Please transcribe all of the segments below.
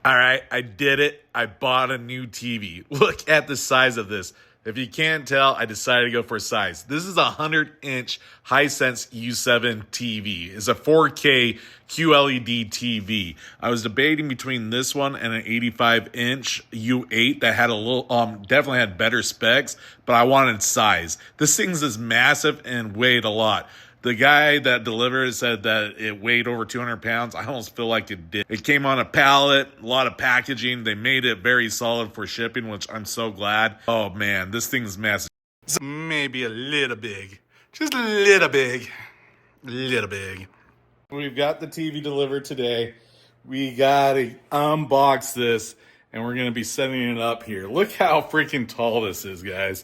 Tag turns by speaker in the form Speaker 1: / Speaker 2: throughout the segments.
Speaker 1: All right, I did it. I bought a new TV. Look at the size of this. If you can't tell, I decided to go for size. This is a 100-inch Hisense U7 TV. It's a 4K QLED TV. I was debating between this one and an 85-inch U8 that had a little, definitely had better specs, but I wanted size. This thing's is massive and weighed a lot. The guy that delivered said that it weighed over 200 pounds. I almost feel like it did. It came on a pallet, a lot of packaging. They made it very solid for shipping, which I'm so glad. Oh man, this thing's massive. It's maybe a little big. Just a little big. Little big. We've got the TV delivered today. We gotta unbox this and we're gonna be setting it up here. Look how freaking tall this is, guys.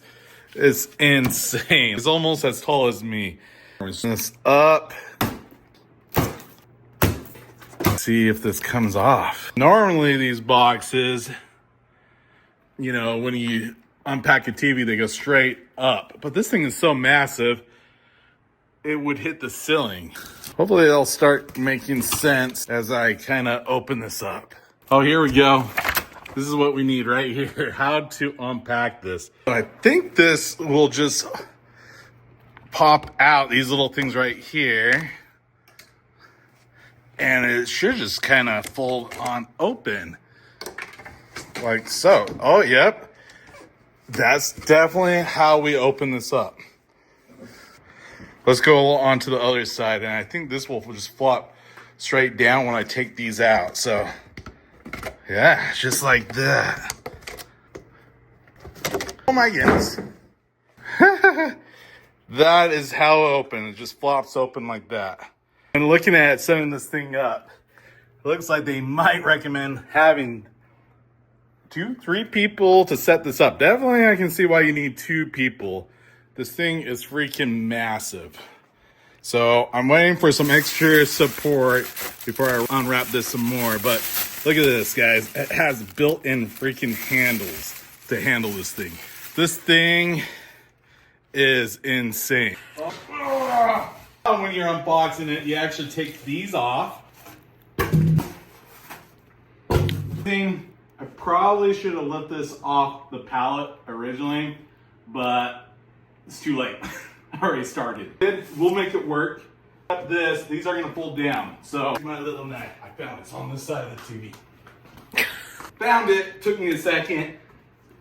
Speaker 1: It's insane. It's almost as tall as me. We're just this up. See if this comes off. Normally these boxes, you know, when you unpack a TV, they go straight up. But this thing is so massive, it would hit the ceiling. Hopefully it'll start making sense as I kind of open this up. Oh, here we go. This is what we need right here. How to unpack this. I think this will just pop out these little things right here. And it should just kind of fold on open. Like so. Oh, yep. That's definitely how we open this up. Let's go on to the other side. And I think this will just flop straight down when I take these out. So, yeah, just like that. Oh my goodness. That is how it opens. It just flops open like that. And looking at setting this thing up, it looks like they might recommend having 2-3 people to set this up. Definitely I can see why you need 2 people. This thing is freaking massive. So I'm waiting for some extra support before I unwrap this some more. But look at this, guys. It has built-in freaking handles to handle this thing. This thing is insane. When you're unboxing it, you actually take these off. I probably should have left this off the pallet originally, but it's too late. I already started. We'll make it work. These are gonna fold down. So my little knife, I found it. It's on this side of the TV. Found it, took me a second.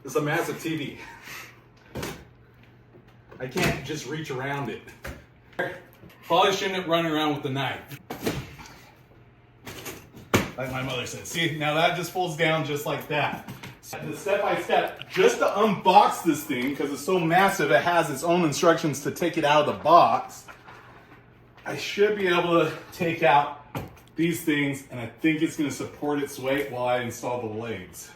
Speaker 1: It's a massive TV. I can't just reach around it. Probably shouldn't run around with the knife. Like my mother said. See, now that just folds down just like that. The step-by-step, just to unbox this thing, because it's so massive, it has its own instructions to take it out of the box. I should be able to take out these things, and I think it's going to support its weight while I install the legs.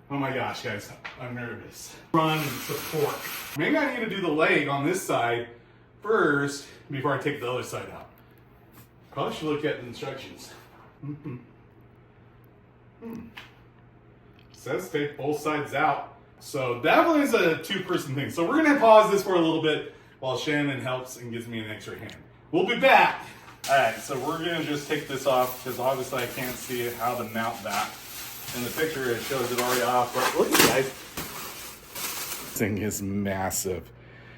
Speaker 1: Oh my gosh, guys, I'm nervous. Run and support. Maybe I need to do the leg on this side first before I take the other side out. Probably should look at the instructions. Says take both sides out. So definitely is a 2-person thing. So we're gonna pause this for a little bit while Shannon helps and gives me an extra hand. We'll be back. All right, so we're gonna just take this off because obviously I can't see how to mount that. In the picture, it shows it already off, but look at it, guys. This thing is massive.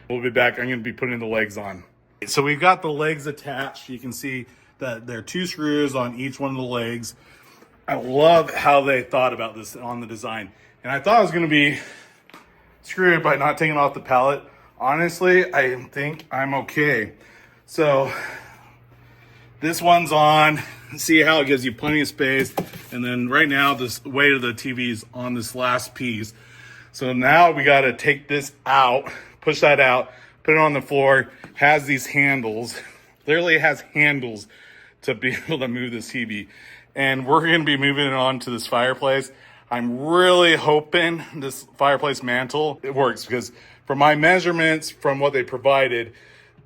Speaker 1: We'll be back. I'm going to be putting the legs on. So we've got the legs attached. You can see that there are 2 screws on each one of the legs. I love how they thought about this on the design. And I thought I was going to be screwed by not taking off the pallet. Honestly, I think I'm okay. So this one's on. See how it gives you plenty of space. And then right now, this weight of the TV is on this last piece. So now we got to take this out, push that out, put it on the floor. Has these handles. Literally has handles to be able to move this TV. And we're going to be moving it on to this fireplace. I'm really hoping this fireplace mantle, it works, because from my measurements, from what they provided,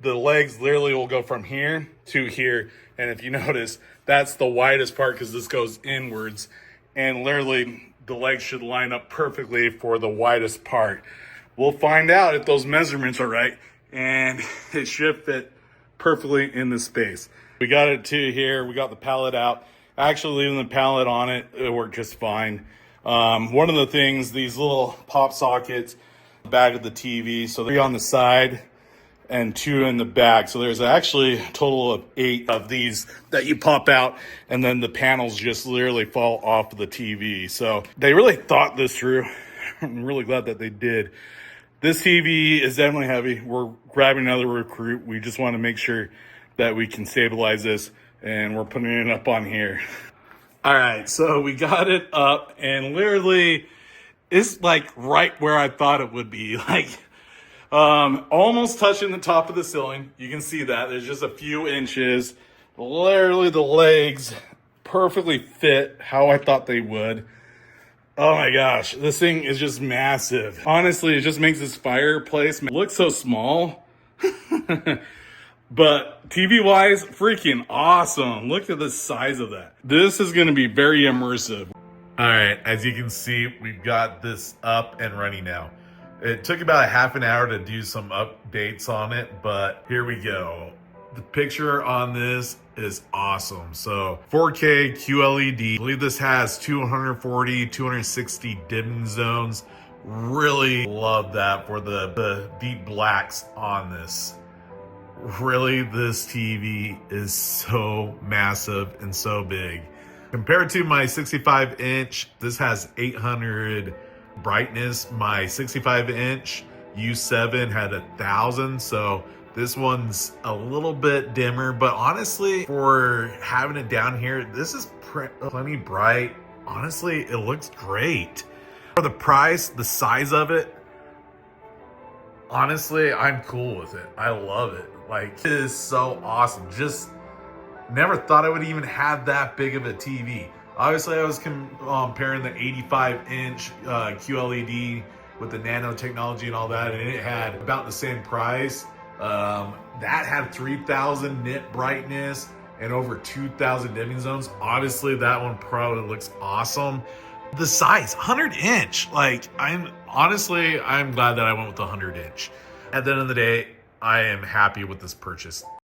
Speaker 1: the legs literally will go from here to here. And if you notice, that's the widest part because this goes inwards. And literally, the legs should line up perfectly for the widest part. We'll find out if those measurements are right, and it should fit perfectly in the space. We got it to here. We got the pallet out. Actually, leaving the pallet on it, it worked just fine. One of the things, these little pop sockets, back of the TV, so 3 on the side and 2 in the back. So there's actually a total of 8 of these that you pop out, and then the panels just literally fall off of the TV. So they really thought this through. I'm really glad that they did. This TV is definitely heavy. We're grabbing another recruit. We just want to make sure that we can stabilize this, and we're putting it up on here. All right, so we got it up, and literally it's like right where I thought it would be. Like almost touching the top of the ceiling. You can see that there's just a few inches. Literally the legs perfectly fit how I thought they would. Oh my gosh, this thing is just massive. Honestly, it just makes this fireplace look so small. But TV-wise, freaking awesome. Look at the size of that. This is gonna be very immersive.
Speaker 2: All right, as you can see, we've got this up and running now. It took about a half an hour to do some updates on it, but here we go. The picture on this is awesome. So 4K QLED, I believe this has 240, 260 dimming zones. Really love that for the deep blacks on this. Really, this TV is so massive and so big. Compared to my 65-inch, this has 800 brightness. My 65-inch U7 had 1,000, so this one's a little bit dimmer, but honestly, for having it down here, this is plenty bright. Honestly, it looks great. For the price, the size of it, honestly, I'm cool with it. I love it. Like, it is so awesome. Just never thought I would even have that big of a TV. Obviously, I was comparing the 85-inch QLED with the nanotechnology and all that, and it had about the same price. That had 3,000 nit brightness and over 2,000 dimming zones. Obviously, that one probably looks awesome. The size, 100-inch. Like, I'm glad that I went with the 100-inch. At the end of the day, I am happy with this purchase.